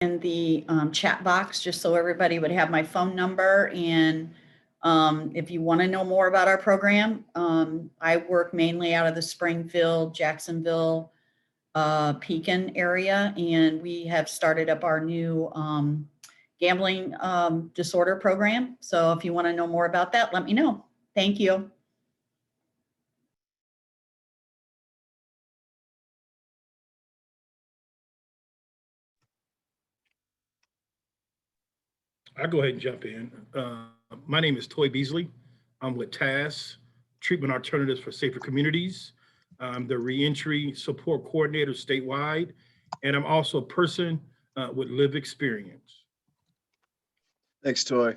in the chat box, just so everybody would have my phone number. And if you want to know more about our program, I work mainly out of the Springfield, Jacksonville, Pekin area, and we have started up our new gambling disorder program. So if you want to know more about that, let me know. Thank you. I'll go ahead and jump in. My name is Toy Beasley. I'm with TAS, Treatment Alternatives for Safer Communities. I'm the reentry support coordinator statewide, and I'm also a person with lived experience. Thanks, Toy.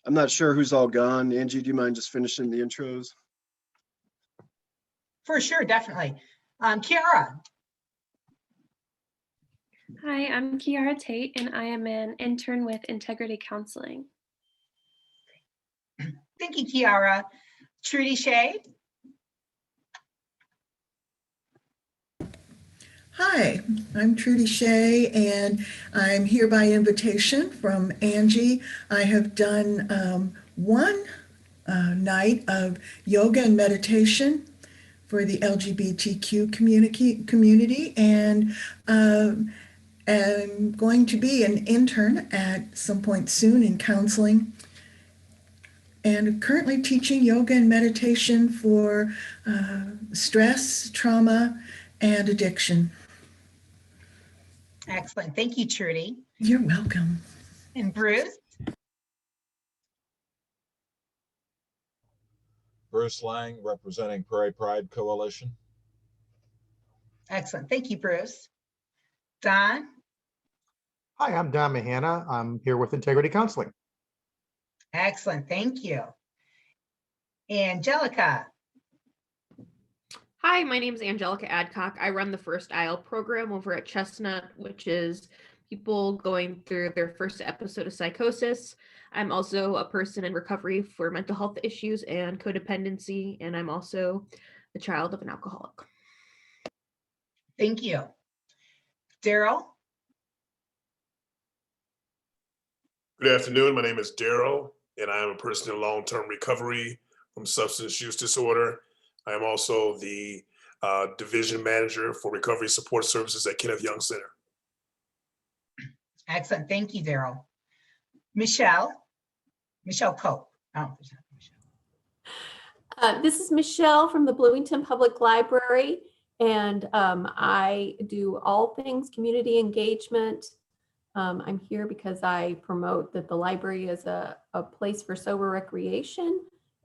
I'm not sure who's all gone. Angie, do you mind just finishing the intros? For sure, definitely. Kiara. Hi, I'm Kiara Tate, and I am an intern with Integrity Counseling. Thank you, Kiara. Trudy Shea. Hi, I'm Trudy Shea, and I'm here by invitation from Angie. I have done one night of yoga and meditation for the LGBTQ community, and am going to be an intern at some point soon in counseling, and currently teaching yoga and meditation for stress, trauma, and addiction. Excellent. Thank you, Trudy. You're welcome. And Bruce. Bruce Lang, representing Prairie Pride Coalition. Excellent. Thank you, Bruce. Don. Hi, I'm Don Mahana. I'm here with Integrity Counseling. Excellent. Thank you. Angelica. Hi, my name is Angelica Adcock. I run the First Isle program over at Chestnut, which is people going through their first episode of psychosis. I'm also a person in recovery for mental health issues and codependency, and I'm also the child of an alcoholic. Thank you. Daryl. Good afternoon. My name is Daryl, and I am a person in long-term recovery from substance use disorder. I am also the division manager for recovery support services at Kenneth Young Center. Excellent. Thank you, Daryl. Michelle Cope. Oh, this is Michelle from the Bloomington Public Library, and I do all things community engagement. I'm here because I promote that the library is a place for sober recreation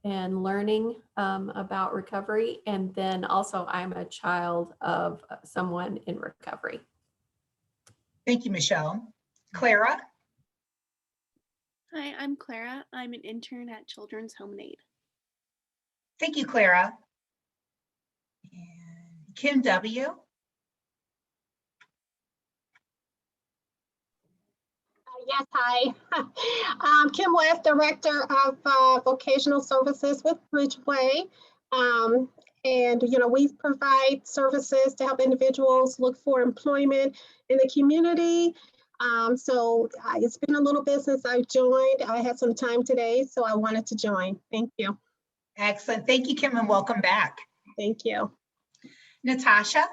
and learning about recovery. And then also I'm a child of someone in recovery. Thank you, Michelle. Clara. Hi, I'm Clara. I'm an intern at Children's Home and Aid. Thank you, Clara. And Kim W. Yes, hi. I'm Kim West, Director of Vocational Services with Bridgeway. And, we provide services to help individuals look for employment in the community. So it's been a little bit since I joined. I had some time today, so I wanted to join. Thank you. Excellent. Thank you, Kim, and welcome back. Thank you. Natasha.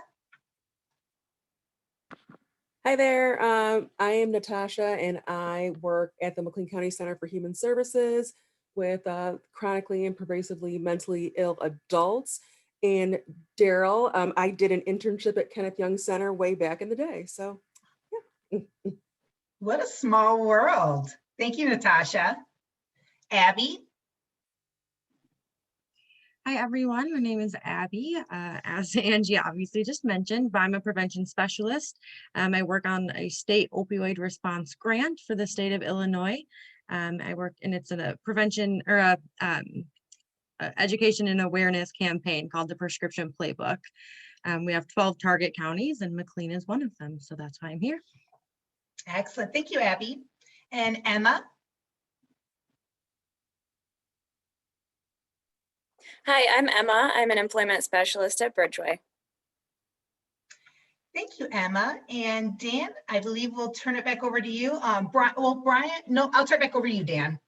Hi there, I am Natasha, and I work at the McLean County Center for Human Services with chronically and pervasively mentally ill adults. And Daryl, I did an internship at Kenneth Young Center way back in the day, so yeah. What a small world. Thank you, Natasha. Abby. Hi, everyone. My name is Abby. As Angie obviously just mentioned, I'm a prevention specialist. I work on a state opioid response grant for the state of Illinois. I work, and it's in a prevention or a education and awareness campaign called the Prescription Playbook. We have 12 target counties, and McLean is one of them. So that's why I'm here. Excellent. Thank you, Abby. And Emma. Hi, I'm Emma. I'm an employment specialist at Bridgeway. Thank you, Emma. And Dan, I believe we'll turn it back over to you. Brian, no, I'll turn it back over to you, Dan.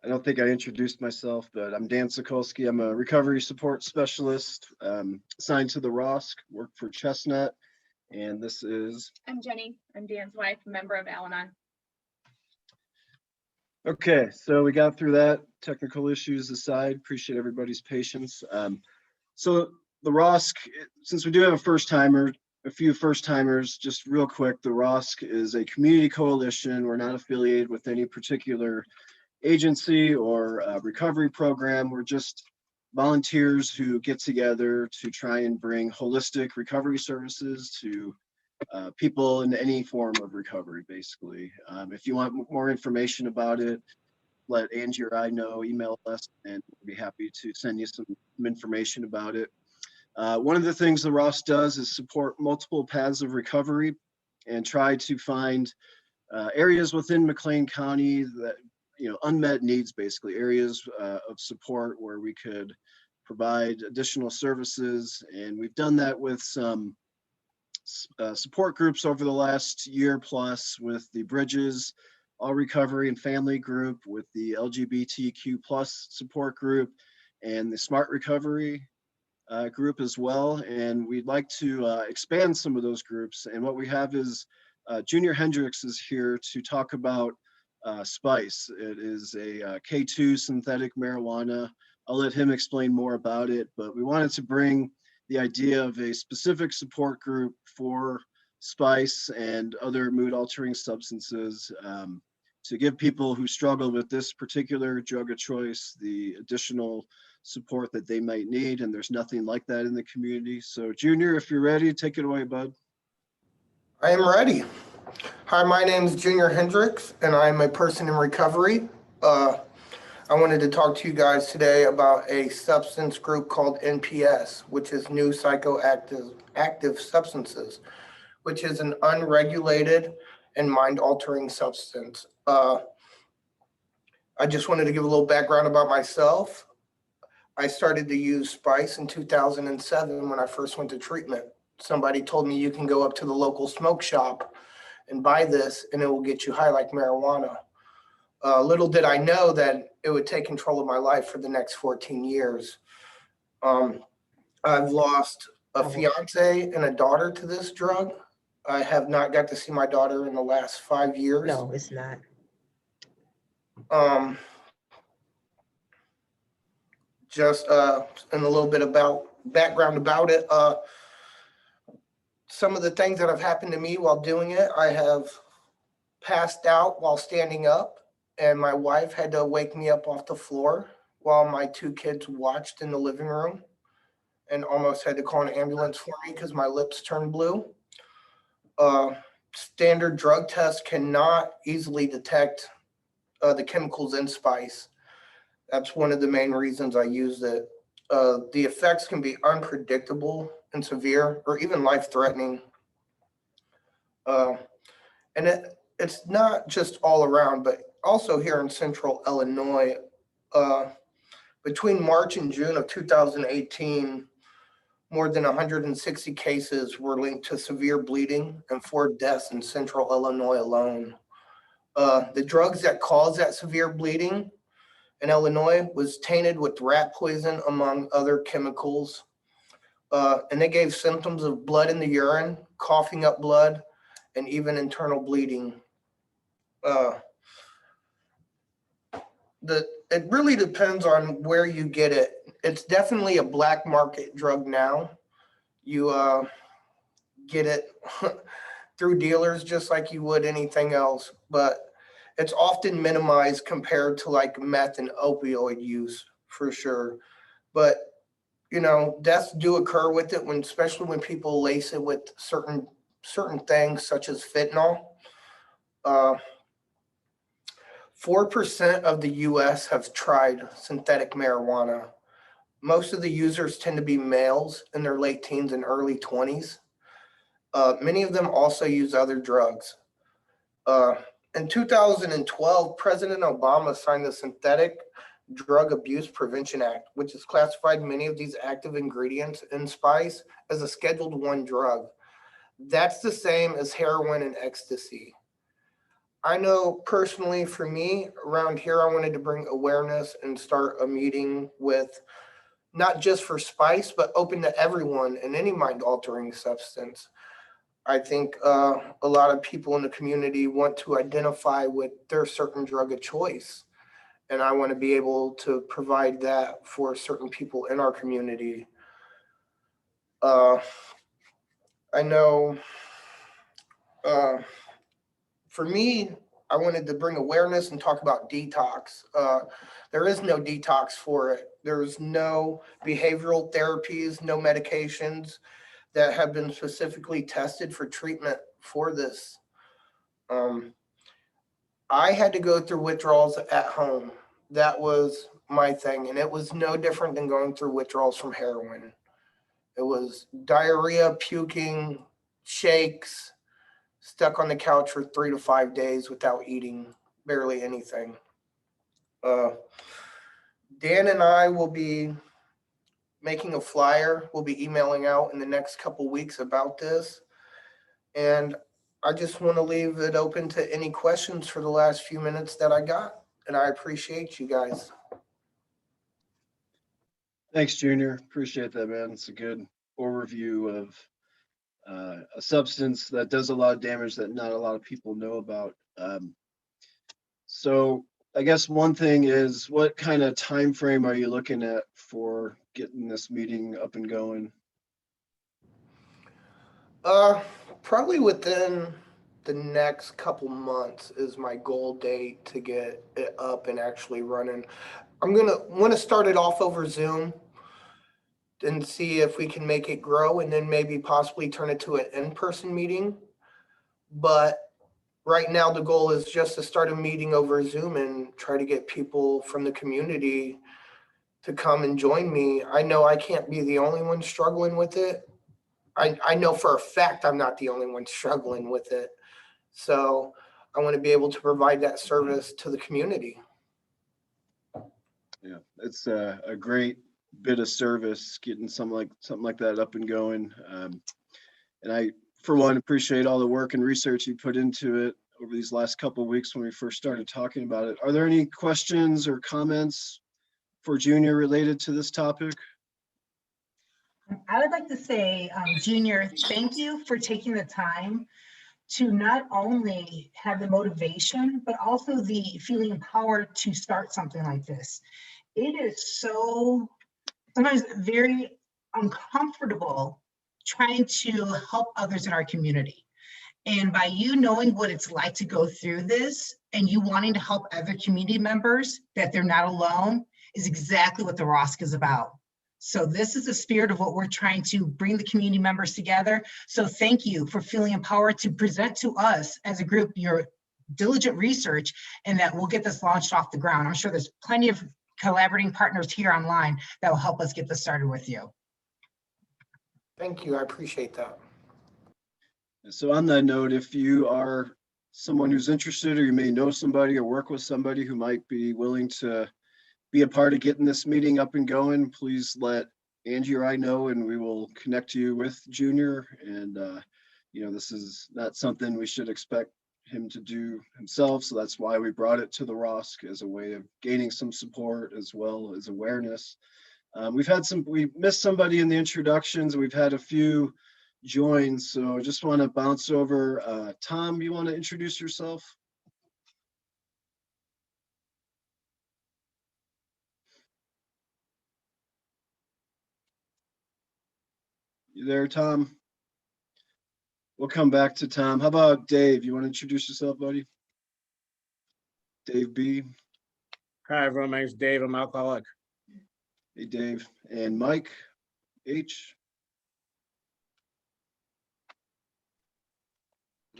I don't think I introduced myself, but I'm Dan Sokulski. I'm a recovery support specialist assigned to the ROSC, work for Chestnut. And this is... I'm Jenny. I'm Dan's wife, member of Al-Anon. Okay, so we got through that. Technical issues aside, appreciate everybody's patience. So the ROSC, since we do have a few first timers, just real quick, the ROSC is a community coalition. We're not affiliated with any particular agency or recovery program. We're just volunteers who get together to try and bring holistic recovery services to people in any form of recovery, basically. If you want more information about it, let Angie or I know, email us, and we'll be happy to send you some information about it. One of the things the ROSC does is support multiple paths of recovery and try to find areas within McLean County that, unmet needs, basically, areas of support where we could provide additional services. And we've done that with some support groups over the last year plus, with the Bridges All Recovery and Family Group, with the LGBTQ plus support group, and the Smart Recovery group as well. And we'd like to expand some of those groups. And what we have is Junior Hendricks is here to talk about Spice. It is a K2 synthetic marijuana. I'll let him explain more about it, but we wanted to bring the idea of a specific support group for Spice and other mood altering substances to give people who struggle with this particular drug of choice the additional support that they might need. And there's nothing like that in the community. So Junior, if you're ready, take it away, bud. I am ready. Hi, my name is Junior Hendricks, and I'm a person in recovery. I wanted to talk to you guys today about a substance group called NPS, which is New Psychoactive Substances, which is an unregulated and mind-altering substance. I just wanted to give a little background about myself. I started to use Spice in 2007 when I first went to treatment. Somebody told me you can go up to the local smoke shop and buy this and it will get you high like marijuana. Little did I know that it would take control of my life for the next 14 years. I've lost a fiance and a daughter to this drug. I have not got to see my daughter in the last 5 years. No, it's not. Just and a little bit about background about it. Some of the things that have happened to me while doing it, I have passed out while standing up, and my wife had to wake me up off the floor while my 2 kids watched in the living room, and almost had to call an ambulance for me because my lips turned blue. Standard drug tests cannot easily detect the chemicals in Spice. That's one of the main reasons I use it. The effects can be unpredictable and severe, or even life-threatening. And it's not just all around, but also here in central Illinois. Between March and June of 2018, more than 160 cases were linked to severe bleeding and 4 deaths in central Illinois alone. The drugs that cause that severe bleeding in Illinois was tainted with rat poison, among other chemicals. And they gave symptoms of blood in the urine, coughing up blood, and even internal bleeding. It really depends on where you get it. It's definitely a black market drug now. You get it through dealers just like you would anything else, but it's often minimized compared to like meth and opioid use, for sure. But deaths do occur with it, especially when people lace it with certain things such as fentanyl. 4% of the US have tried synthetic marijuana. Most of the users tend to be males in their late teens and early 20s. Many of them also use other drugs. In 2012, President Obama signed the Synthetic Drug Abuse Prevention Act, which has classified many of these active ingredients in spice as a Scheduled I drug. That's the same as heroin and ecstasy. I know personally for me around here, I wanted to bring awareness and start a meeting with not just for spice, but open to everyone and any mind altering substance. I think a lot of people in the community want to identify with their certain drug of choice. And I want to be able to provide that for certain people in our community. I know for me, I wanted to bring awareness and talk about detox. There is no detox for it. There's no behavioral therapies, no medications that have been specifically tested for treatment for this. I had to go through withdrawals at home. That was my thing. And it was no different than going through withdrawals from heroin. It was diarrhea, puking, shakes, stuck on the couch for 3 to 5 days without eating barely anything. Dan and I will be making a flyer. We'll be emailing out in the next couple weeks about this. And I just want to leave it open to any questions for the last few minutes that I got. And I appreciate you guys. Thanks, Junior. Appreciate that, man. It's a good overview of a substance that does a lot of damage that not a lot of people know about. So I guess one thing is, what kind of time frame are you looking at for getting this meeting up and going? Probably within the next couple months is my goal date to get it up and actually running. I'm gonna want to start it off over Zoom and see if we can make it grow, and then maybe possibly turn it to an in-person meeting. But right now the goal is just to start a meeting over Zoom and try to get people from the community to come and join me. I know I can't be the only one struggling with it. I know for a fact I'm not the only one struggling with it. So I want to be able to provide that service to the community. Yeah, it's a great bit of service, getting something like that up and going. And I, for one, appreciate all the work and research you put into it over these last couple of weeks when we first started talking about it. Are there any questions or comments for Junior related to this topic? I would like to say, Junior, thank you for taking the time to not only have the motivation, but also the feeling empowered to start something like this. It is so sometimes very uncomfortable trying to help others in our community. And by you knowing what it's like to go through this and you wanting to help other community members, that they're not alone, is exactly what the ROSC is about. So this is the spirit of what we're trying to bring the community members together. So thank you for feeling empowered to present to us as a group your diligent research, and that we'll get this launched off the ground. I'm sure there's plenty of collaborating partners here online that will help us get this started with you. Thank you. I appreciate that. So on that note, if you are someone who's interested, or you may know somebody or work with somebody who might be willing to be a part of getting this meeting up and going, please let Angie or I know, and we will connect you with Junior. And this is not something we should expect him to do himself, so that's why we brought it to the ROSC, as a way of gaining some support as well as awareness. We missed somebody in the introductions. We've had a few join, so I just want to bounce over. Tom, you want to introduce yourself? You there, Tom? We'll come back to Tom. How about Dave? You want to introduce yourself, buddy? Dave B. Hi, everyone. My name's Dave. I'm alcoholic. Hey, Dave. And Mike H.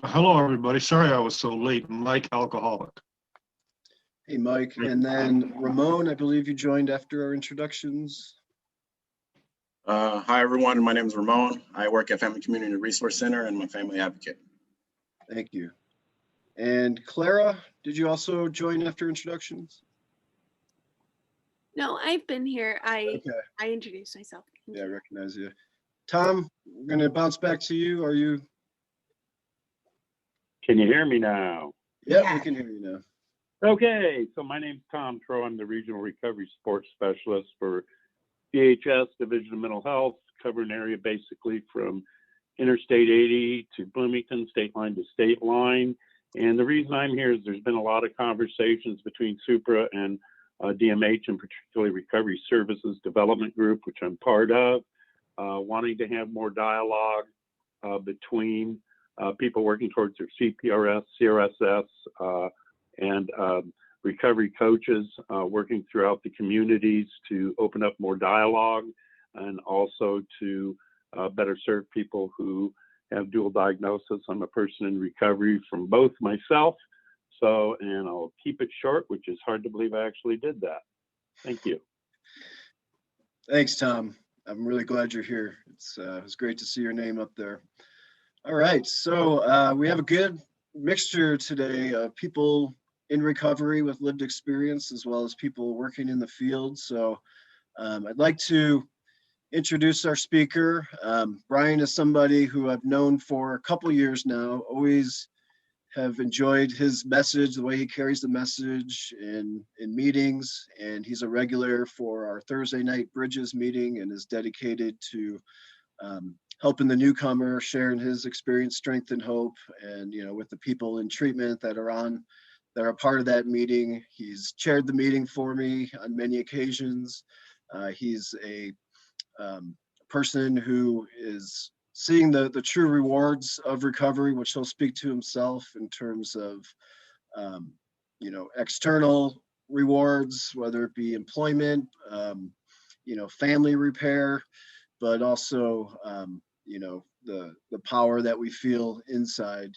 Hello, everybody. Sorry I was so late. Mike, alcoholic. Hey, Mike. And then Ramon, I believe you joined after our introductions. Hi, everyone. My name is Ramon. I work at Family Community Resource Center and I'm a family advocate. Thank you. And Clara, did you also join after introductions? No, I've been here. Okay, I introduced myself. yeah, I recognize you. Tom, we're gonna bounce back to you. Are you? Can you hear me now? Yeah, we can hear you now. Okay, so my name's Tom Tro. I'm the Regional Recovery Support Specialist for DHS Division of Mental Health, covering an area basically from Interstate 80 to Bloomington, state line to state line. And the reason I'm here is there's been a lot of conversations between SUPRA and DMH, and particularly Recovery Services Development Group, which I'm part of, wanting to have more dialogue between people working towards their CPRS, CRSS, and recovery coaches working throughout the communities to open up more dialogue and also to better serve people who have dual diagnosis. I'm a person in recovery from both myself. So, and I'll keep it short, which is hard to believe I actually did that. Thank you. Thanks, Tom. I'm really glad you're here. It's great to see your name up there. All right, so we have a good mixture today of people in recovery with lived experience, as well as people working in the field. So I'd like to introduce our speaker. Brian is somebody who I've known for a couple years now, always have enjoyed his message, the way he carries the message in meetings, and he's a regular for our Thursday night Bridges meeting and is dedicated to helping the newcomer, sharing his experience, strength, and hope, and with the people in treatment that are a part of that meeting. He's chaired the meeting for me on many occasions. He's a person who is seeing the true rewards of recovery, which he'll speak to himself in terms of external rewards, whether it be employment, family repair, but also the power that we feel inside,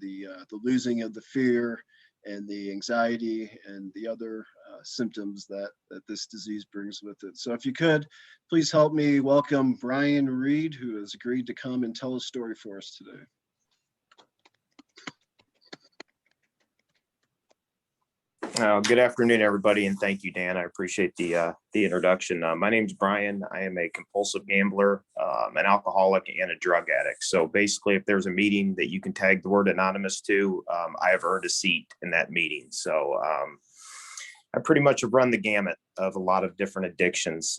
the losing of the fear and the anxiety and the other symptoms that this disease brings with it. So if you could, please help me welcome Brian Reed, who has agreed to come and tell a story for us today. Good afternoon, everybody, and thank you, Dan. I appreciate the introduction. My name's Brian. I am a compulsive gambler, an alcoholic, and a drug addict. So basically, if there's a meeting that you can tag the word anonymous to, I have earned a seat in that meeting. So I pretty much have run the gamut of a lot of different addictions.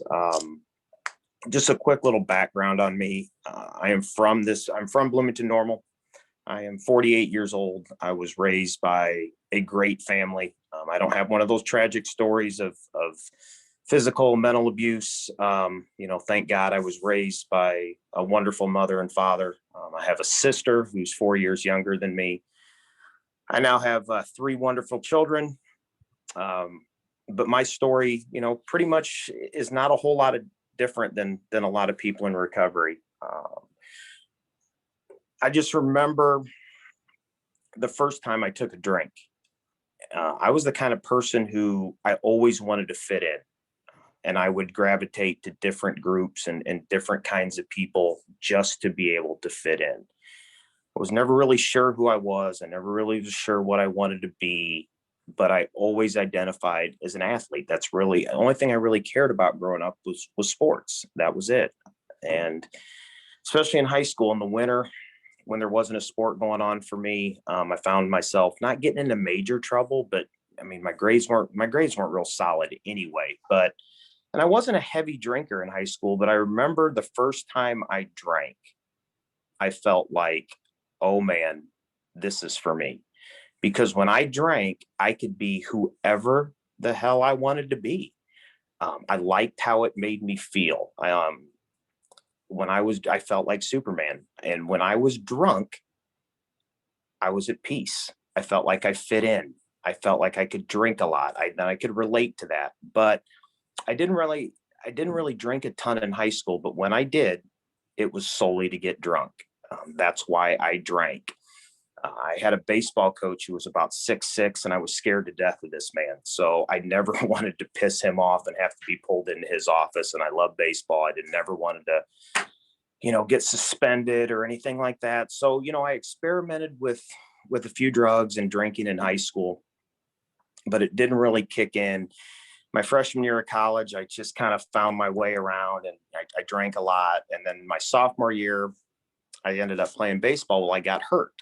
Just a quick little background on me. I'm from Bloomington Normal. I am 48 years old. I was raised by a great family. I don't have one of those tragic stories of physical, mental abuse. Thank God I was raised by a wonderful mother and father. I have a sister who's 4 years younger than me. I now have 3 wonderful children. But my story, pretty much is not a whole lot of different than a lot of people in recovery. I just remember the first time I took a drink. I was the kind of person who I always wanted to fit in, and I would gravitate to different groups and different kinds of people just to be able to fit in. I was never really sure who I was. I never really was sure what I wanted to be, but I always identified as an athlete. That's really the only thing I really cared about growing up was sports. That was it. And especially in high school in the winter, when there wasn't a sport going on for me, I found myself not getting into major trouble, but I mean, my grades weren't real solid anyway, and I wasn't a heavy drinker in high school, but I remember the first time I drank, I felt like, oh man, this is for me. Because when I drank, I could be whoever the hell I wanted to be. I liked how it made me feel. I felt like Superman. And when I was drunk, I was at peace. I felt like I fit in. I felt like I could drink a lot. I could relate to that. But I didn't really drink a ton in high school. But when I did, it was solely to get drunk. That's why I drank. I had a baseball coach who was about 6'6", and I was scared to death of this man. So I never wanted to piss him off and have to be pulled into his office. And I love baseball. I never wanted to, get suspended or anything like that. So, I experimented with a few drugs and drinking in high school, but it didn't really kick in. my freshman year of college, I just kind of found my way around, and I drank a lot. And then my sophomore year, I ended up playing baseball. Well, I got hurt.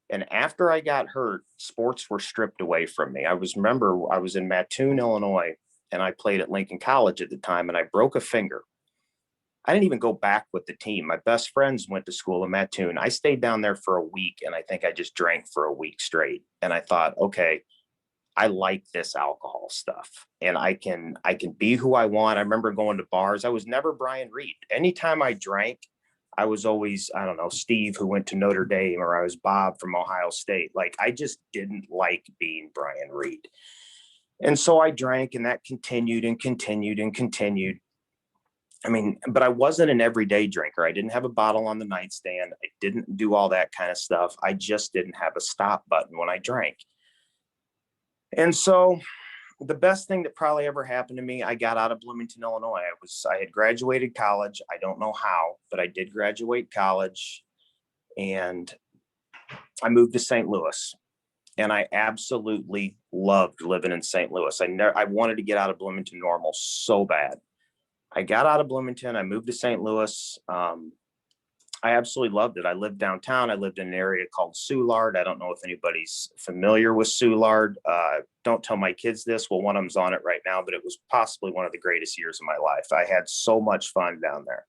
And after I got hurt, sports were stripped away from me. I was in Mattoon, Illinois, and I played at Lincoln College at the time, and I broke a finger. I didn't even go back with the team. My best friends went to school in Mattoon. I stayed down there for a week, and I think I just drank for a week straight. And I thought, okay, I like this alcohol stuff, and I can be who I want. I remember going to bars. I was never Brian Reed. Anytime I drank, I was always, I don't know, Steve, who went to Notre Dame, or I was Bob from Ohio State. Like, I just didn't like being Brian Reed. And so I drank, and that continued and continued and continued. I mean, but I wasn't an everyday drinker. I didn't have a bottle on the nightstand. I didn't do all that kind of stuff. I just didn't have a stop button when I drank. And so the best thing that probably ever happened to me, I got out of Bloomington, Illinois. I had graduated college. I don't know how, but I did graduate college, and I moved to St. Louis, and I absolutely loved living in St. Louis. I wanted to get out of Bloomington Normal so bad. I got out of Bloomington. I moved to St. Louis. I absolutely loved it. I lived downtown. I lived in an area called Soulard. I don't know if anybody's familiar with Soulard. Don't tell my kids this. Well, one of them's on it right now, but it was possibly one of the greatest years of my life. I had so much fun down there.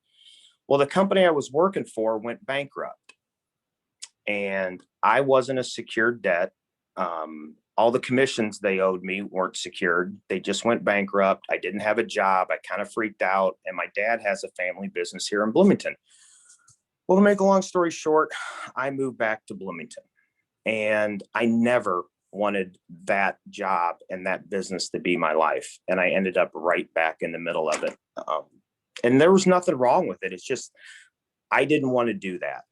Well, the company I was working for went bankrupt, and I wasn't a secured debt. All the commissions they owed me weren't secured. They just went bankrupt. I didn't have a job. I kind of freaked out. And my dad has a family business here in Bloomington. Well, to make a long story short, I moved back to Bloomington, and I never wanted that job and that business to be my life. And I ended up right back in the middle of it. And there was nothing wrong with it. It's just, I didn't want to do that.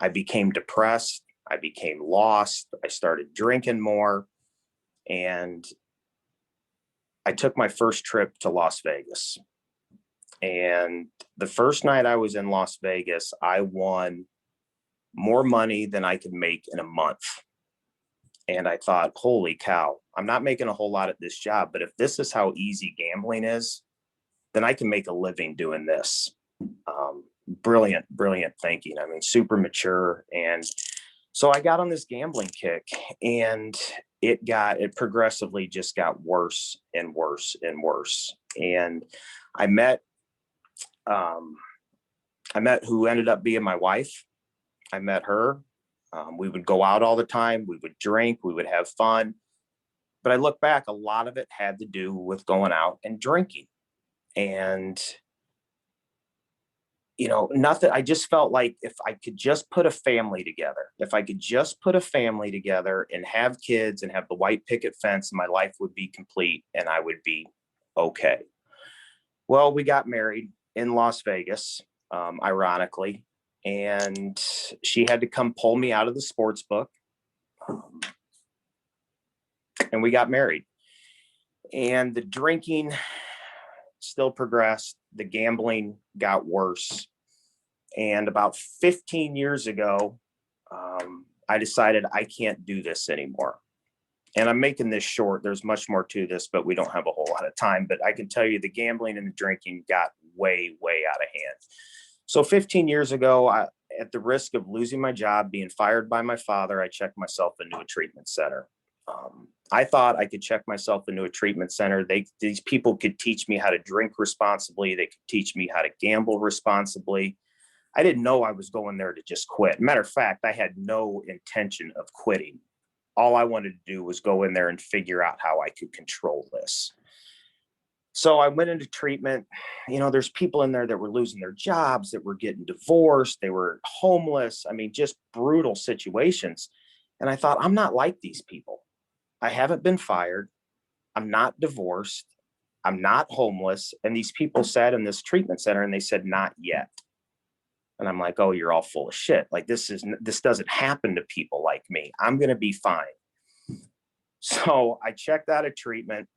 I became depressed. I became lost. I started drinking more, and I took my first trip to Las Vegas. And the first night I was in Las Vegas, I won more money than I could make in a month. And I thought, holy cow, I'm not making a whole lot at this job, but if this is how easy gambling is, then I can make a living doing this. Brilliant thinking. I mean, super mature. And so I got on this gambling kick, and it progressively just got worse and worse and worse. And I met who ended up being my wife. I met her. We would go out all the time. We would drink. We would have fun. But I look back, a lot of it had to do with going out and drinking. And, nothing. I just felt like if I could just put a family together, and have kids and have the white picket fence, my life would be complete and I would be okay. Well, we got married in Las Vegas, ironically, and she had to come pull me out of the sports book, and we got married. And the drinking still progressed. The gambling got worse. And about 15 years ago, I decided I can't do this anymore. And I'm making this short. There's much more to this, but we don't have a whole lot of time. But I can tell you the gambling and the drinking got way, way out of hand. So 15 years ago, at the risk of losing my job, being fired by my father, I checked myself into a treatment center. I thought I could check myself into a treatment center. These people could teach me how to drink responsibly. They could teach me how to gamble responsibly. I didn't know I was going there to just quit. Matter of fact, I had no intention of quitting. All I wanted to do was go in there and figure out how I could control this. So I went into treatment. There's people in there that were losing their jobs, that were getting divorced, they were homeless. I mean, just brutal situations. And I thought, I'm not like these people. I haven't been fired. I'm not divorced. I'm not homeless. And these people sat in this treatment center and they said, not yet. And I'm like, oh, you're all full of shit. Like, this doesn't happen to people like me. I'm going to be fine. So I checked out of treatment.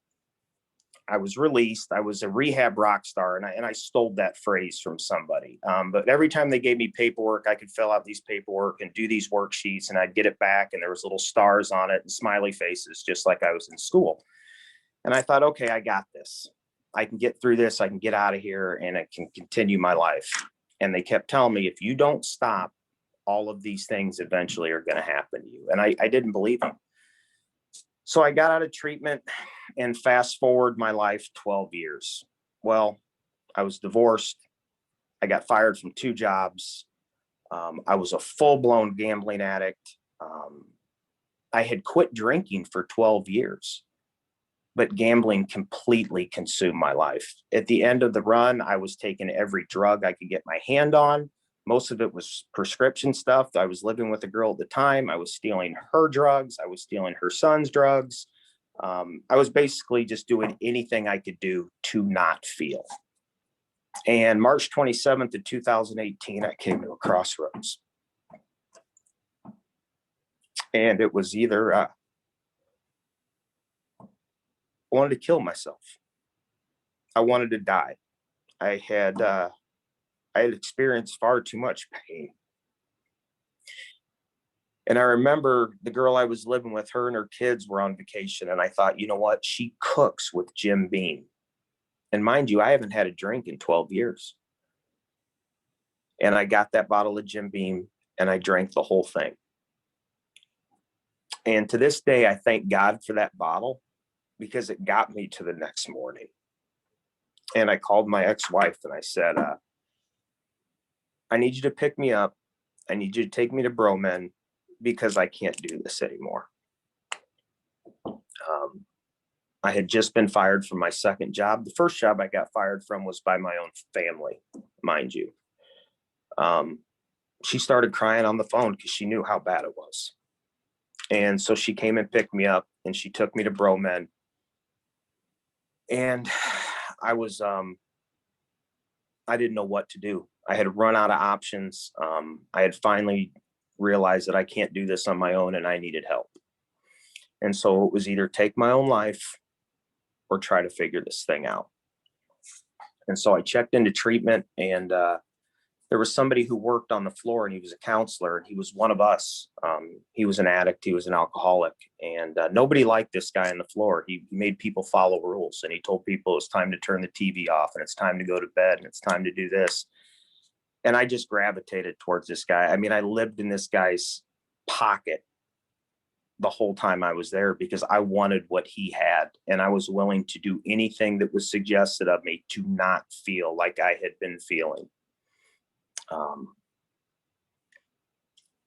I was released. I was a rehab rock star. And I stole that phrase from somebody. But every time they gave me paperwork, I could fill out these paperwork and do these worksheets, and I'd get it back, and there was little stars on it and smiley faces, just like I was in school. And I thought, okay, I got this. I can get through this. I can get out of here and I can continue my life. And they kept telling me, if you don't stop, all of these things eventually are going to happen to you. And I didn't believe them. So I got out of treatment, and fast forward my life 12 years. Well, I was divorced. I got fired from 2 jobs. I was a full-blown gambling addict. I had quit drinking for 12 years, but gambling completely consumed my life. At the end of the run, I was taking every drug I could get my hand on. Most of it was prescription stuff. I was living with a girl at the time. I was stealing her drugs. I was stealing her son's drugs. I was basically just doing anything I could do to not feel. And March 27th of 2018, I came to a crossroads. And it was either I wanted to kill myself. I wanted to die. I had experienced far too much pain. And I remember the girl I was living with, her and her kids were on vacation. And I thought, you know what? She cooks with Jim Beam. And mind you, I haven't had a drink in 12 years. And I got that bottle of Jim Beam and I drank the whole thing. And to this day, I thank God for that bottle because it got me to the next morning. And I called my ex-wife and I said, I need you to pick me up. I need you to take me to Bromen because I can't do this anymore. I had just been fired from my second job. The first job I got fired from was by my own family, mind you. She started crying on the phone because she knew how bad it was. And so she came and picked me up and she took me to Bromen. And I was, I didn't know what to do. I had run out of options. I had finally realized that I can't do this on my own and I needed help. And so it was either take my own life or try to figure this thing out. And so I checked into treatment, and there was somebody who worked on the floor, and he was a counselor, and he was one of us. He was an addict. He was an alcoholic, and nobody liked this guy on the floor. He made people follow rules, and he told people it's time to turn the TV off, and it's time to go to bed, and it's time to do this. And I just gravitated towards this guy. I mean, I lived in this guy's pocket the whole time I was there because I wanted what he had, and I was willing to do anything that was suggested of me to not feel like I had been feeling.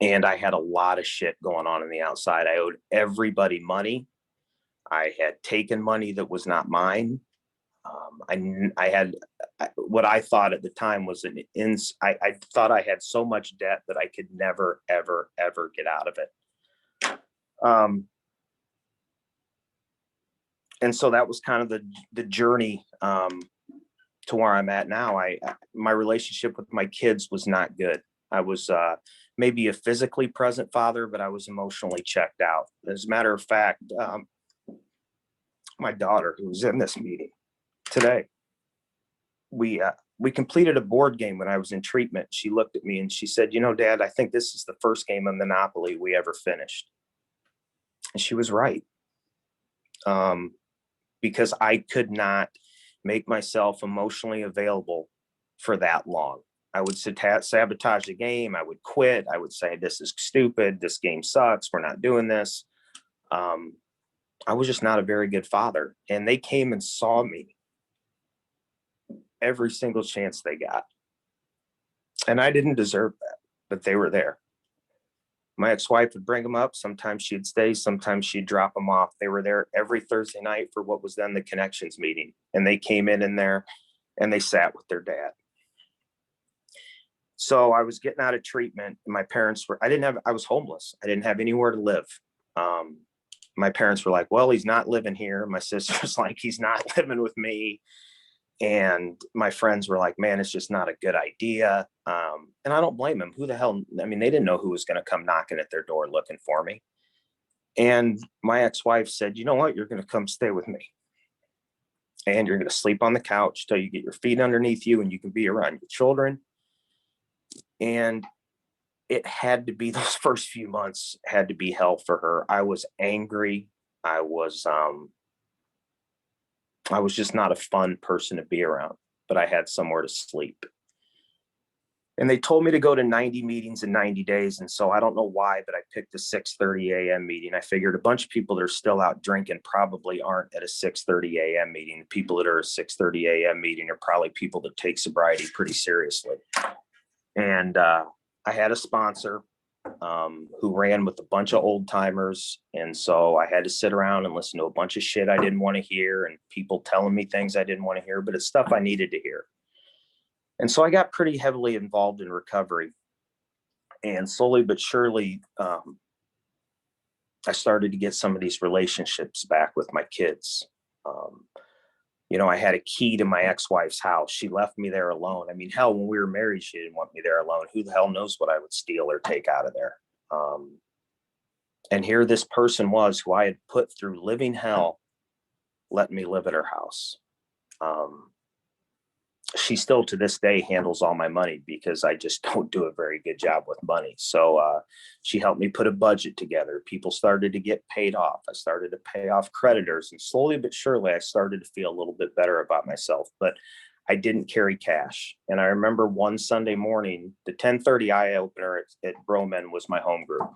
And I had a lot of shit going on the outside. I owed everybody money. I had taken money that was not mine. I had what I thought at the time was I thought I had so much debt that I could never, ever, ever get out of it. And so that was kind of the journey to where I'm at now. My relationship with my kids was not good. I was maybe a physically present father, but I was emotionally checked out. As a matter of fact, my daughter, who was in this meeting today, we completed a board game when I was in treatment. She looked at me and she said, you know, Dad, I think this is the first game of Monopoly we ever finished. And she was right. Because I could not make myself emotionally available for that long. I would sabotage the game. I would quit. I would say, this is stupid. This game sucks. We're not doing this. I was just not a very good father. And they came and saw me every single chance they got. And I didn't deserve that, but they were there. My ex-wife would bring them up. Sometimes she'd stay. Sometimes she'd drop them off. They were there every Thursday night for what was then the connections meeting. And they came in there and they sat with their dad. So I was getting out of treatment. And my parents were, I was homeless. I didn't have anywhere to live. My parents were like, well, he's not living here. My sister's like, he's not living with me. And my friends were like, man, it's just not a good idea. And I don't blame them. Who the hell? I mean, they didn't know who was going to come knocking at their door looking for me. And my ex-wife said, you know what? You're going to come stay with me. And you're going to sleep on the couch till you get your feet underneath you and you can be around your children. And it had to be, those first few months had to be hell for her. I was angry. I was I was just not a fun person to be around, but I had somewhere to sleep. And they told me to go to 90 meetings in 90 days. And so I don't know why, but I picked a 6:30 a.m. meeting. I figured a bunch of people that are still out drinking probably aren't at a 6:30 a.m. meeting. The people that are at a 6:30 a.m. meeting are probably people that take sobriety pretty seriously. And I had a sponsor who ran with a bunch of old timers. And so I had to sit around and listen to a bunch of shit I didn't want to hear and people telling me things I didn't want to hear, but it's stuff I needed to hear. And so I got pretty heavily involved in recovery, and slowly but surely, I started to get some of these relationships back with my kids. I had a key to my ex-wife's house. She left me there alone. I mean, hell, when we were married, she didn't want me there alone. Who the hell knows what I would steal or take out of there? And here this person was who I had put through living hell, letting me live at her house. She still to this day handles all my money because I just don't do a very good job with money. So she helped me put a budget together. People started to get paid off. I started to pay off creditors, and slowly but surely I started to feel a little bit better about myself, but I didn't carry cash. And I remember one Sunday morning, the 10:30 eye opener at Broman was my home group.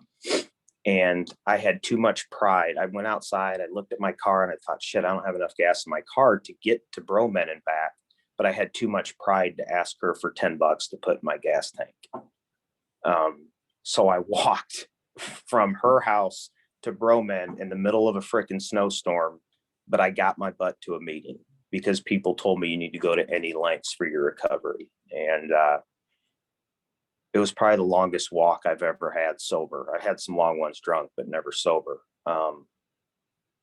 And I had too much pride. I went outside, I looked at my car and I thought, shit, I don't have enough gas in my car to get to Broman and back. But I had too much pride to ask her for $10 to put in my gas tank. So I walked from her house to Broman in the middle of a freaking snowstorm, but I got my butt to a meeting because people told me you need to go to any lengths for your recovery. And it was probably the longest walk I've ever had sober. I had some long ones drunk, but never sober.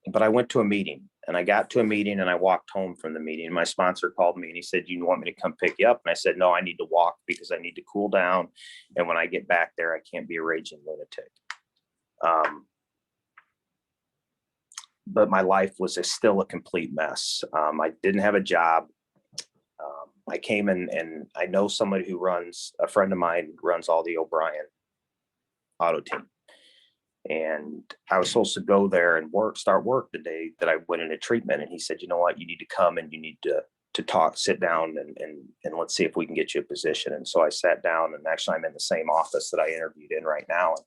But I went to a meeting, and I got to a meeting and I walked home from the meeting. My sponsor called me and he said, you want me to come pick you up? And I said, no, I need to walk because I need to cool down. And when I get back there, I can't be a raging lunatic. But my life was still a complete mess. I didn't have a job. I came in and I know somebody who a friend of mine runs all the O'Brien auto team. And I was supposed to go there and start work the day that I went into treatment. And he said, you know what, you need to come and you need to talk, sit down and let's see if we can get you a position. And so I sat down, and actually I'm in the same office that I interviewed in right now. And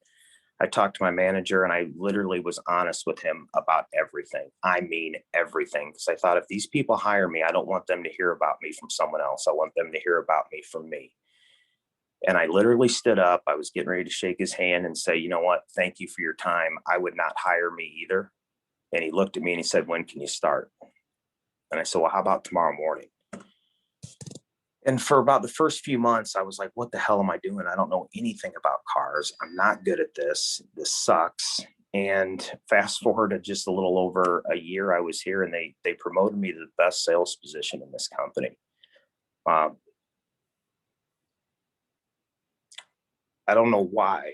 I talked to my manager and I literally was honest with him about everything. I mean, everything. Because I thought if these people hire me, I don't want them to hear about me from someone else. I want them to hear about me from me. And I literally stood up. I was getting ready to shake his hand and say, you know what? Thank you for your time. I would not hire me either. And he looked at me and he said, when can you start? And I said, well, how about tomorrow morning? And for about the first few months, I was like, what the hell am I doing? I don't know anything about cars. I'm not good at this. This sucks. And fast forward to just a little over a year, I was here, and they promoted me to the best sales position in this company. I don't know why.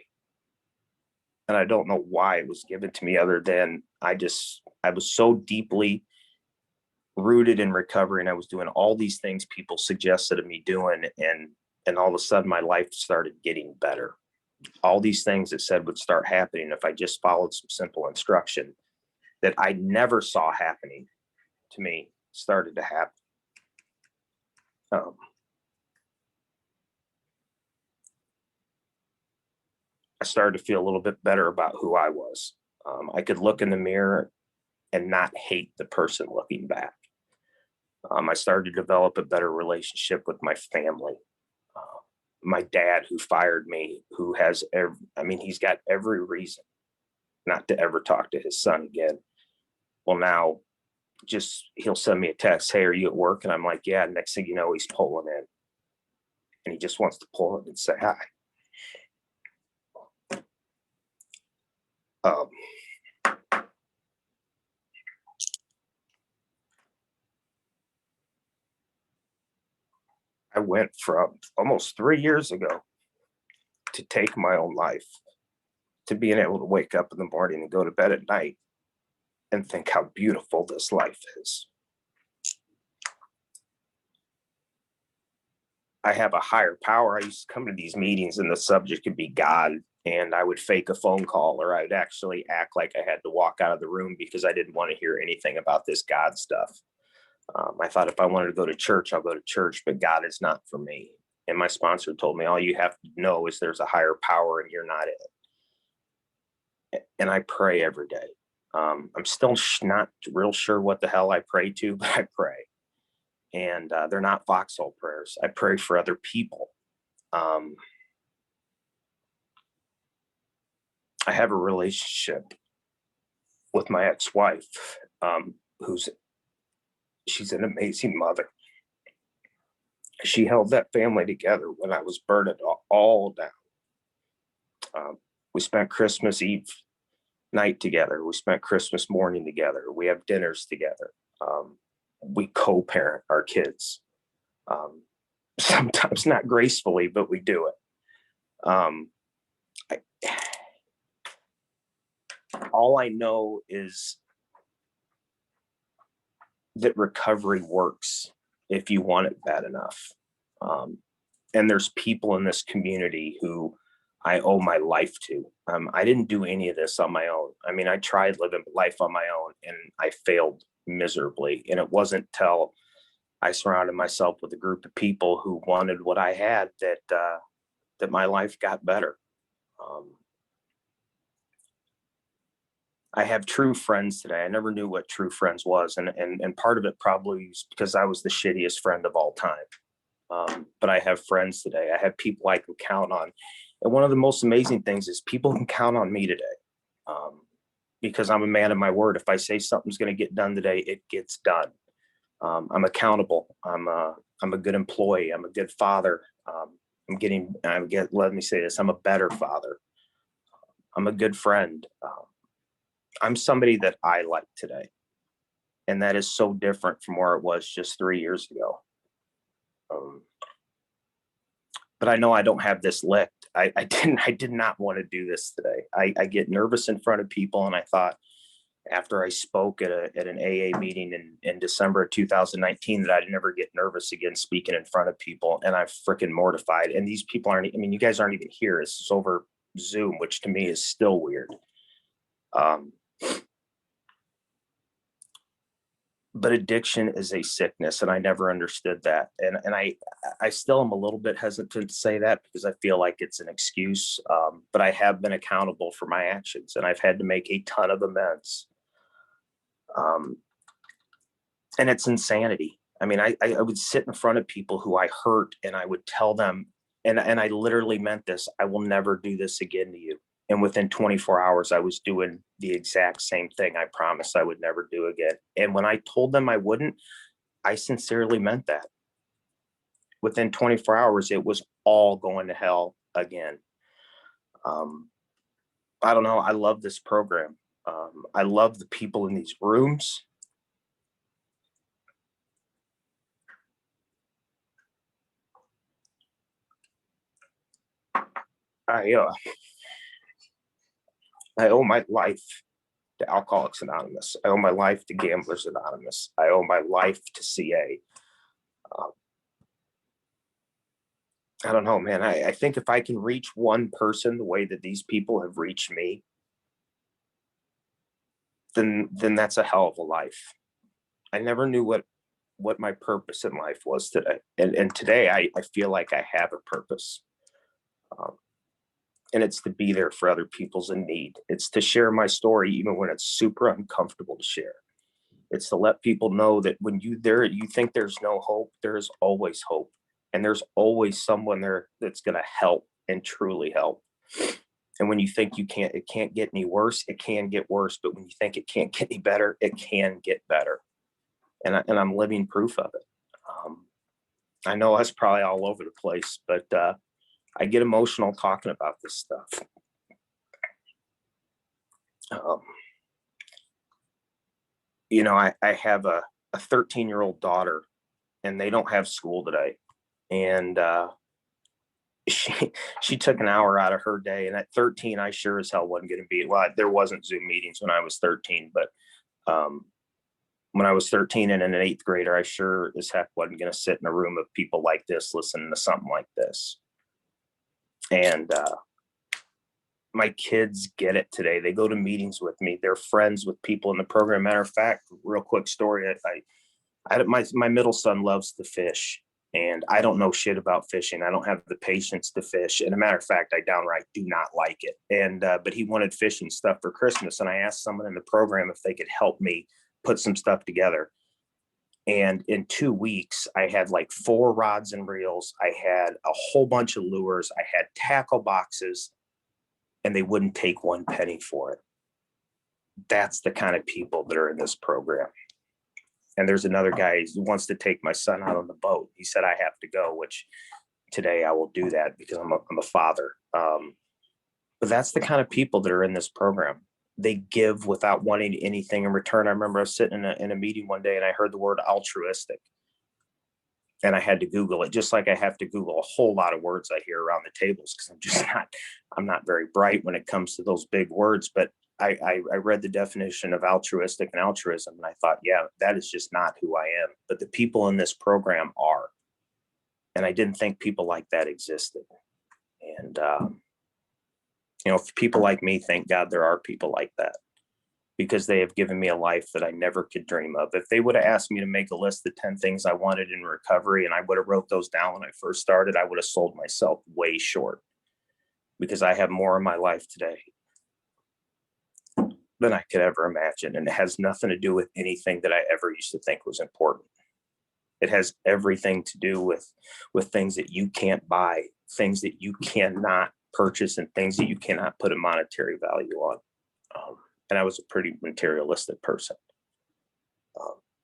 And I don't know why it was given to me other than I was so deeply rooted in recovery, and I was doing all these things people suggested of me doing. And all of a sudden my life started getting better. All these things that said would start happening if I just followed some simple instruction that I never saw happening to me started to happen. I started to feel a little bit better about who I was. I could look in the mirror and not hate the person looking back. I started to develop a better relationship with my family. My dad, who fired me, who has he's got every reason not to ever talk to his son again. Well, now he'll send me a text, hey, are you at work? And I'm like, yeah. Next thing you know, he's pulling in and he just wants to pull in and say hi. I went from almost 3 years ago to take my own life to being able to wake up in the morning and go to bed at night and think how beautiful this life is. I have a higher power. I used to come to these meetings and the subject could be God, and I would fake a phone call, or I would actually act like I had to walk out of the room because I didn't want to hear anything about this God stuff. I thought if I wanted to go to church, I'll go to church, but God is not for me. And my sponsor told me, all you have to know is there's a higher power and you're not it. And I pray every day. I'm still not real sure what the hell I pray to, but I pray. And they're not foxhole prayers. I pray for other people. I have a relationship with my ex-wife, she's an amazing mother. She held that family together when I was burning all down. We spent Christmas Eve night together. We spent Christmas morning together. We have dinners together. We co-parent our kids. Sometimes not gracefully, but we do it. All I know is that recovery works if you want it bad enough. And there's people in this community who I owe my life to. I didn't do any of this on my own. I mean, I tried living life on my own and I failed miserably. And it wasn't till I surrounded myself with a group of people who wanted what I had that my life got better. I have true friends today. I never knew what true friends was. And part of it probably is because I was the shittiest friend of all time. But I have friends today. I have people I can count on. And one of the most amazing things is people can count on me today. Because I'm a man of my word. If I say something's going to get done today, it gets done. I'm accountable. I'm a good employee. I'm a good father. Let me say this, I'm a better father. I'm a good friend. I'm somebody that I like today. And that is so different from where it was just 3 years ago. But I know I don't have this licked. I did not want to do this today. I get nervous in front of people. And I thought after I spoke at an AA meeting in December of 2019 that I'd never get nervous again speaking in front of people. And I'm freaking mortified. And these people you guys aren't even here. It's over Zoom, which to me is still weird. But addiction is a sickness, and I never understood that. And I still am a little bit hesitant to say that because I feel like it's an excuse. But I have been accountable for my actions, and I've had to make a ton of amends. And it's insanity. I mean, I would sit in front of people who I hurt, and I would tell them, and I literally meant this, I will never do this again to you. And within 24 hours, I was doing the exact same thing I promised I would never do again. And when I told them I wouldn't, I sincerely meant that. Within 24 hours, it was all going to hell again. I don't know. I love this program. I love the people in these rooms. I owe my life to Alcoholics Anonymous. I owe my life to Gamblers Anonymous. I owe my life to CA. I don't know, man. I think if I can reach one person the way that these people have reached me, then that's a hell of a life. I never knew what my purpose in life was today. And today I feel like I have a purpose. And it's to be there for other people's in need. It's to share my story, even when it's super uncomfortable to share. It's to let people know that when you think there's no hope, there is always hope. And there's always someone there that's going to help and truly help. And when you think it can't get any worse, it can get worse. But when you think it can't get any better, it can get better. And I'm living proof of it. I know that's probably all over the place, but I get emotional talking about this stuff. I have a 13-year-old daughter, and they don't have school today. And she took an hour out of her day. And at 13, I sure as hell wasn't going to be. Well, there wasn't Zoom meetings when I was 13, but when I was 13 and an 8th grader, I sure as heck wasn't going to sit in a room of people like this, listening to something like this. And my kids get it today. They go to meetings with me. They're friends with people in the program. Matter of fact, real quick story. My middle son loves to fish, and I don't know shit about fishing. I don't have the patience to fish. And a matter of fact, I downright do not like it. And but he wanted fishing stuff for Christmas, and I asked someone in the program if they could help me put some stuff together. And in 2 weeks, I had like 4 rods and reels. I had a whole bunch of lures. I had tackle boxes, and they wouldn't take 1 penny for it. That's the kind of people that are in this program. And there's another guy who wants to take my son out on the boat. He said, I have to go, which today I will do that because I'm a father. But that's the kind of people that are in this program. They give without wanting anything in return. I remember I was sitting in a meeting one day and I heard the word altruistic. And I had to Google it, just like I have to Google a whole lot of words I hear around the tables, because I'm not very bright when it comes to those big words. But I read the definition of altruistic and altruism, and I thought, yeah, that is just not who I am. But the people in this program are. And I didn't think people like that existed. And, if people like me, thank God there are people like that, because they have given me a life that I never could dream of. If they would have asked me to make a list of 10 things I wanted in recovery, and I would have wrote those down when I first started, I would have sold myself way short, because I have more in my life today than I could ever imagine. And it has nothing to do with anything that I ever used to think was important. It has everything to do with things that you can't buy, things that you cannot purchase, and things that you cannot put a monetary value on. And I was a pretty materialistic person.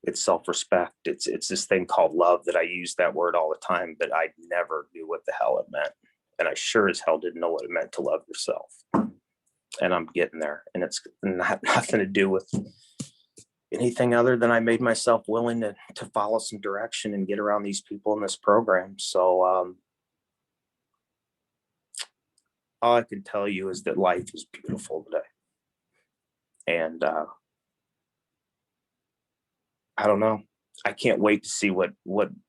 It's self-respect. It's this thing called love that I use that word all the time, but I never knew what the hell it meant. And I sure as hell didn't know what it meant to love yourself. And I'm getting there. And it's nothing to do with anything other than I made myself willing to follow some direction and get around these people in this program. So all I can tell you is that life is beautiful today. And I don't know. I can't wait to see what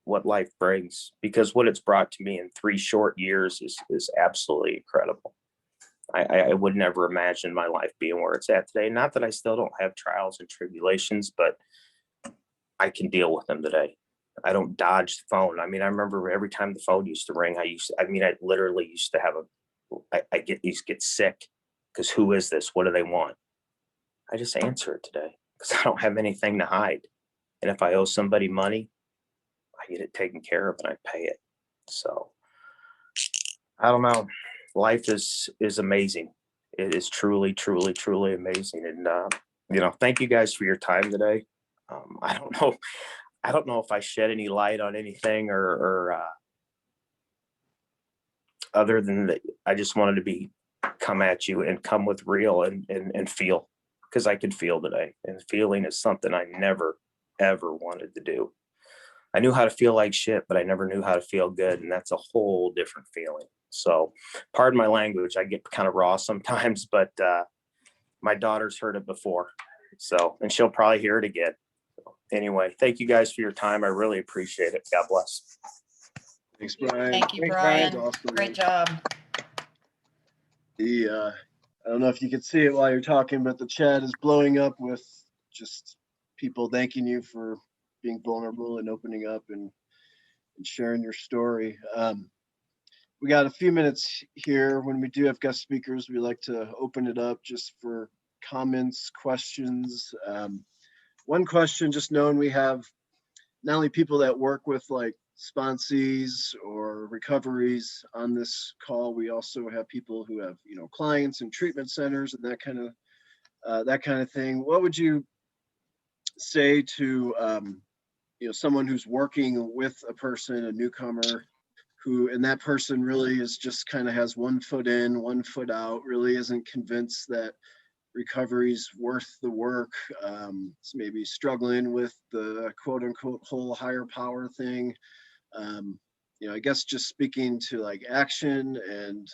life brings, because what it's brought to me in 3 short years is absolutely incredible. I would never imagine my life being where it's at today. Not that I still don't have trials and tribulations, but I can deal with them today. I don't dodge the phone. I mean, I remember every time the phone used to ring, I literally used to have I get sick, because who is this? What do they want? I just answer it today, because I don't have anything to hide. And if I owe somebody money, I get it taken care of and I pay it. So I don't know. Life is amazing. It is truly, truly, truly amazing. And thank you guys for your time today. I don't know if I shed any light on anything or other than that. I just wanted to come at you and come with real and feel, because I could feel today, and feeling is something I never ever wanted to do. I knew how to feel like shit, but I never knew how to feel good, and that's a whole different feeling. So pardon my language, I get kind of raw sometimes, but my daughter's heard it before, and she'll probably hear it again. So anyway, thank you guys for your time. I really appreciate it. God bless. Thanks, Brian. Thank you, Thanks, Brian. Awesome. Great job. I don't know if you could see it while you're talking, but the chat is blowing up with just people thanking you for being vulnerable and opening up and sharing your story. We got a few minutes here. When we do have guest speakers, we like to open it up just for comments, questions. One question, just knowing we have not only people that work with like sponsees or recoveries on this call, we also have people who have, clients and treatment centers and that kind of thing. What would you say to, someone who's working with a person, a newcomer, and that person really is just kind of has 1 foot in, 1 foot out, really isn't convinced that recovery's worth the work, maybe struggling with the quote unquote whole higher power thing. I guess just speaking to like action and,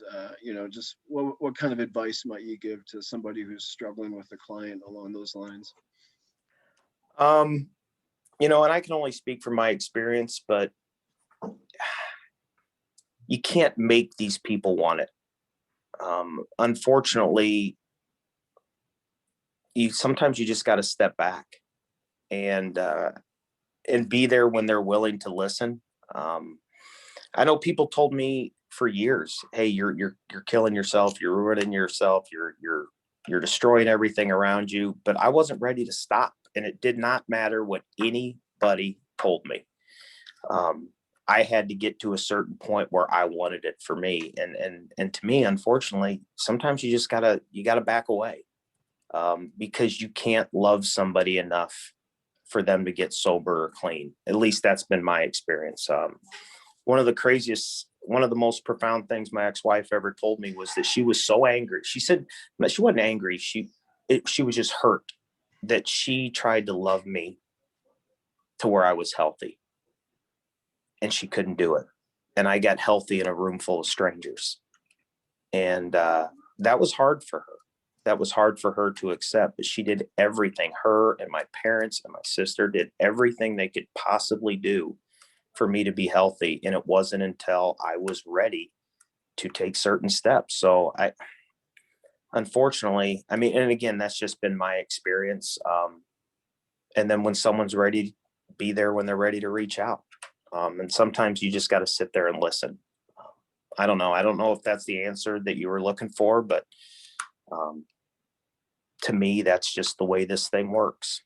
just what kind of advice might you give to somebody who's struggling with a client along those lines? And I can only speak from my experience, but you can't make these people want it. Unfortunately, sometimes you just got to step back and and be there when they're willing to listen. I know people told me for years, hey, you're killing yourself, you're ruining yourself, you're destroying everything around you, but I wasn't ready to stop. And it did not matter what anybody told me. I had to get to a certain point where I wanted it for me. And to me, unfortunately, sometimes you just gotta back away, because you can't love somebody enough for them to get sober or clean. At least that's been my experience. One of the most profound things my ex-wife ever told me was that she was so angry. She said she wasn't angry. She was just hurt that she tried to love me to where I was healthy, and she couldn't do it. And I got healthy in a room full of strangers. And that was hard for her. That was hard for her to accept, but she did everything. Her and my parents and my sister did everything they could possibly do for me to be healthy. And it wasn't until I was ready to take certain steps. So unfortunately, I mean, and again, that's just been my experience. And then when someone's ready, be there when they're ready to reach out. And sometimes you just got to sit there and listen. I don't know. I don't know if that's the answer that you were looking for, but to me, that's just the way this thing works.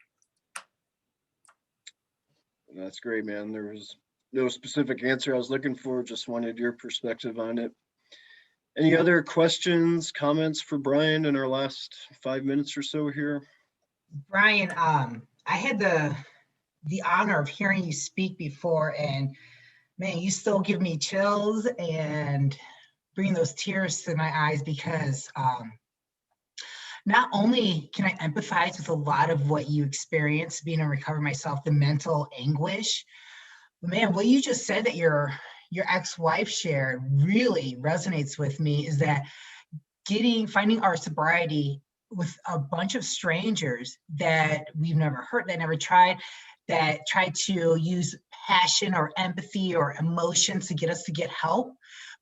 That's great, man. There was no specific answer I was looking for, just wanted your perspective on it. Any other questions, comments for Brian in our last 5 minutes or so here? Brian, I had the honor of hearing you speak before, and man, you still give me chills and bring those tears to my eyes, because not only can I empathize with a lot of what you experienced being in recovery myself, the mental anguish, but man, what you just said that your ex-wife shared really resonates with me, is that finding our sobriety with a bunch of strangers that we've never heard, that never tried, that try to use passion or empathy or emotions to get us to get help.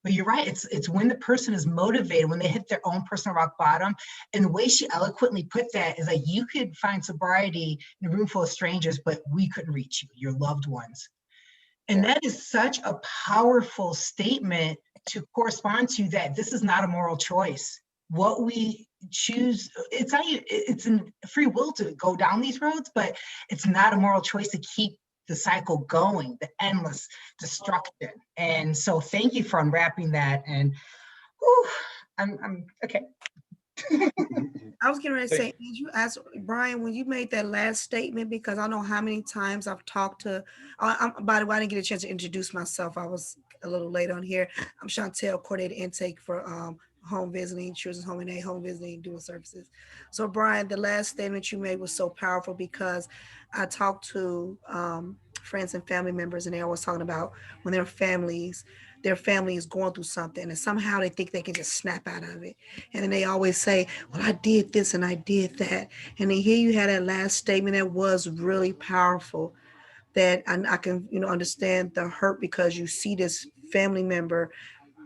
But you're right, it's when the person is motivated, when they hit their own personal rock bottom. And the way she eloquently put that is like, you could find sobriety in a room full of strangers, but we couldn't reach you, your loved ones. And that is such a powerful statement to correspond to, that this is not a moral choice. What we choose, it's in free will to go down these roads, but it's not a moral choice to keep the cycle going, the endless destruction. And so thank you for unwrapping that. And whew, I'm okay. I was getting ready to say, did you ask Brian when you made that last statement, because I know how many times I've talked to, by the way, I didn't get a chance to introduce myself. I was a little late on here. I'm Chantel, coordinator intake for home visiting, children's home and aid, home visiting, dual services. So Brian, the last statement you made was so powerful, because I talked to friends and family members, and they're always talking about when their family is going through something, and somehow they think they can just snap out of it. And then they always say, well, I did this and I did that. And then here you had that last statement that was really powerful, that I can, understand the hurt, because you see this family member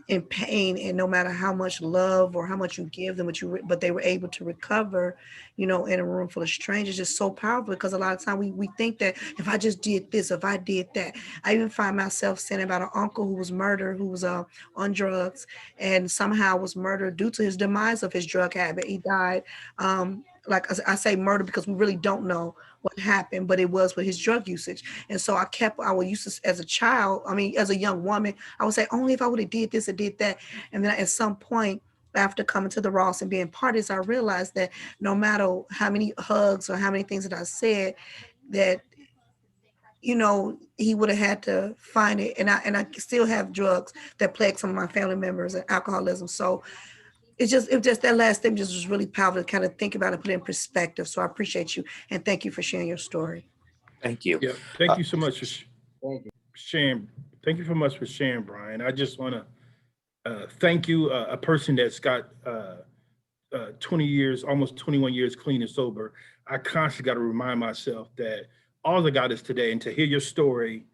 in pain, and no matter how much love or how much you give them, but they were able to recover, in a room full of strangers. Just so powerful, because a lot of time we think that if I just did this, if I did that. I even find myself saying about an uncle who was murdered, who was on drugs, and somehow was murdered due to his demise of his drug habit. He died, like I say murder because we really don't know what happened, but it was with his drug usage. And so I would use this as a child. I mean, as a young woman, I would say, only if I would have did this or did that. And then at some point, after coming to the ROSC and being part of this, I realized that no matter how many hugs or how many things that I said, that, he would have had to find it. And I still have drugs that plague some of my family members, and alcoholism. So it just that last thing just was really powerful to kind of think about and put it in perspective. So I appreciate you, and thank you for sharing your story. Thank you. Yeah, thank you so much for sharing. Thank you so much for sharing, Brian. I just want to thank you, a person that's got 20 years, almost 21 years clean and sober. I constantly got to remind myself that all I got is today, and to hear your story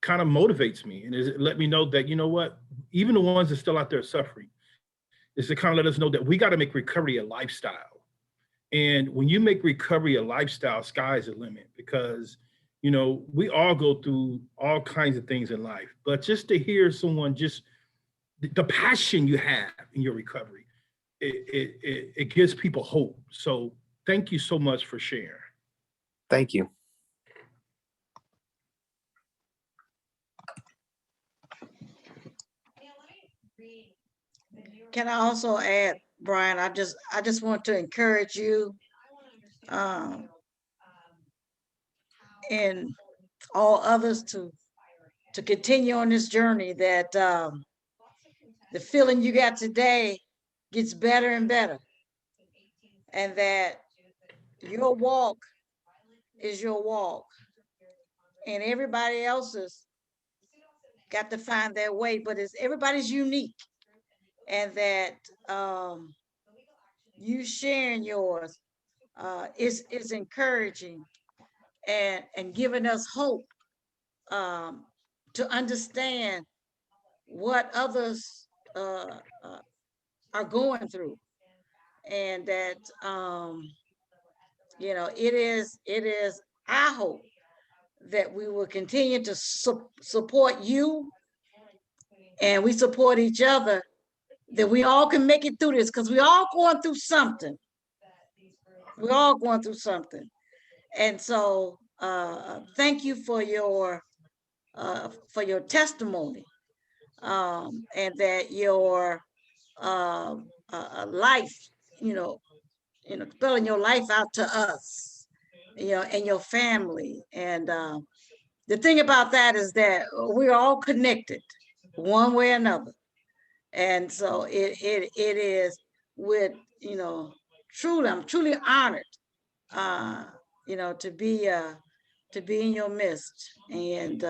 kind of motivates me, and it let me know that, you know what, even the ones that are still out there suffering, is to kind of let us know that we got to make recovery a lifestyle. And when you make recovery a lifestyle, sky's the limit, because You know, we all go through all kinds of things in life, but just to hear someone just the passion you have in your recovery, it gives people hope. So thank you so much for sharing. Thank you. Can I also add, Brian, I just want to encourage you and all others to continue on this journey, that the feeling you got today gets better and better, and that your walk is your walk, and everybody else's got to find their way, but everybody's unique, and that you sharing yours is encouraging and giving us hope to understand what others are going through, and that you know, it is I hope that we will continue to support you, and we support each other, that we all can make it through this, because we all going through something. We're all going through something. And so thank you for your testimony, and that your life, spelling your life out to us, and your family. And the thing about that is that we're all connected one way or another. And so it is with, truly, I'm truly honored, to be in your midst, and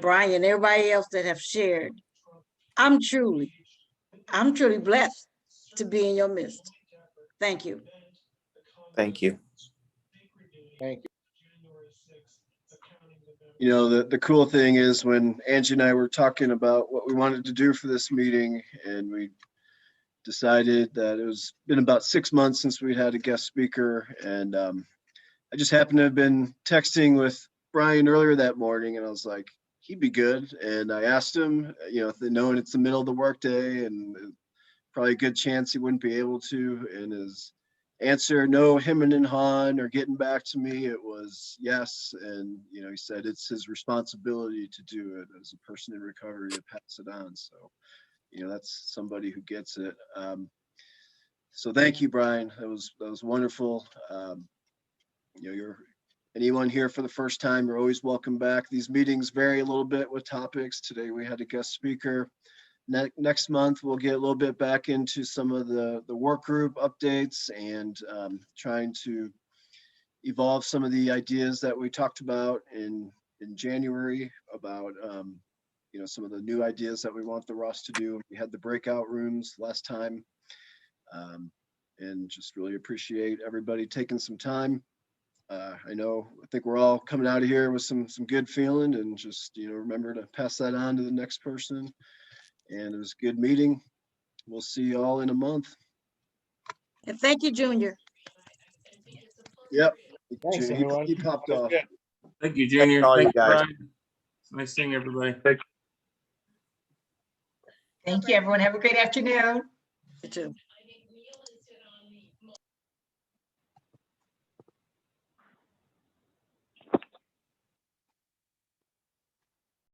Brian and everybody else that have shared. I'm truly blessed to be in your midst. Thank you. Thank you. Thank you. You know, the cool thing is when Angie and I were talking about what we wanted to do for this meeting, and we decided that it was been about 6 months since we had a guest speaker, and I just happened to have been texting with Brian earlier that morning, and I was like, he'd be good. And I asked him, knowing it's the middle of the workday and probably a good chance he wouldn't be able to, and his answer, no hemming and hawing or getting back to me, it was yes. And he said it's his responsibility to do it as a person in recovery, to pass it on. So that's somebody who gets it. So thank you, Brian. That was wonderful. You're anyone here for the first time, you're always welcome back. These meetings vary a little bit with topics. Today we had a guest speaker. Next month, we'll get a little bit back into some of the work group updates, and trying to evolve some of the ideas that we talked about in January about some of the new ideas that we want the ROSC to do. We had the breakout rooms last time, and just really appreciate everybody taking some time. I think we're all coming out of here with some good feeling, and just remember to pass that on to the next person. And it was a good meeting. We'll see you all in a month. And thank you, Junior. Yep. Thanks, everyone. He popped off. Thank you, Junior. all you Thank you, guys. Brian. Nice seeing everybody. Thank you, everyone. Have a great afternoon. You too.